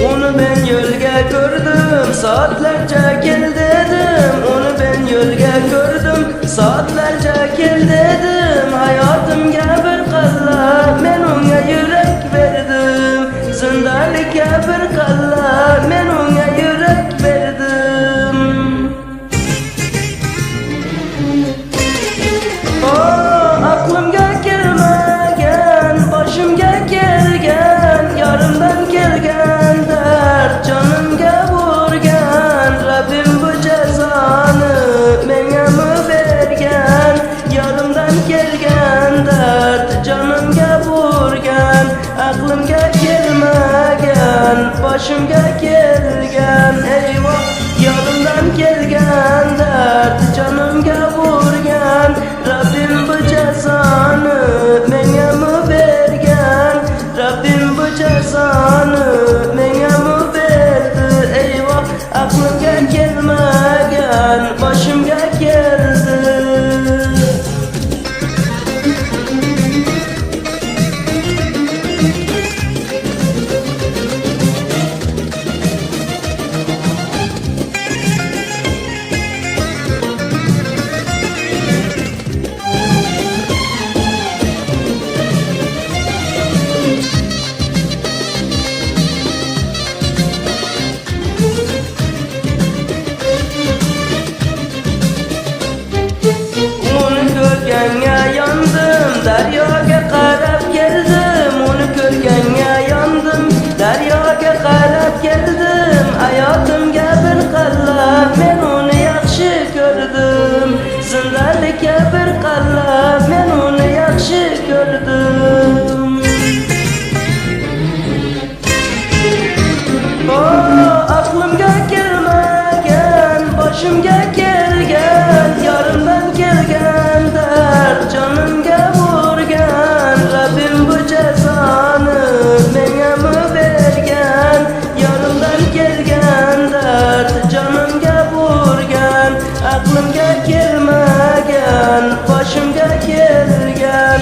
Onu ben yölge gördüm, saatlerce gel dedim. Onu ben yölge gördüm, saatlerce gel dedim. Hayatımga bir qalla, men unga yürek verdim. Zindalikka bir qalla, men unga yürek verdim. Aklımga kelmagan, başımga kelgan, yarımdan kelgan dert canımga vurgan. Rabbim bu cezanı menga mı bergan? Yarımdan kelgan dert canımga vurgan. Aklımga kelmagan, başımga kelgan, eyvah. Yarımdan kelgan dert canımga vurgan. Rabbim bu cezanı menga mı bergan? Rabbim bu cezanı menga mı berdi? Eyvah, aklımga kelmagan, başımga keldi. Görgenge yandım, deryaga qarab keldim. Onu görgenge yandım, deryaga qarab keldim. Hayotimga bir qalla, men uni yaxshi ko'rdim. Zindalikka bir qalla, men uni yaxshi ko'rdim. Aklımga kelmagan, başımga kelgan, yarımdan kelgan dert canımga vurgan. Rabbim bu cezanı menga mı bergan? Yarımdan kelgan dert canımga vurgan. Aklımga kelmagan, başımga kelgan.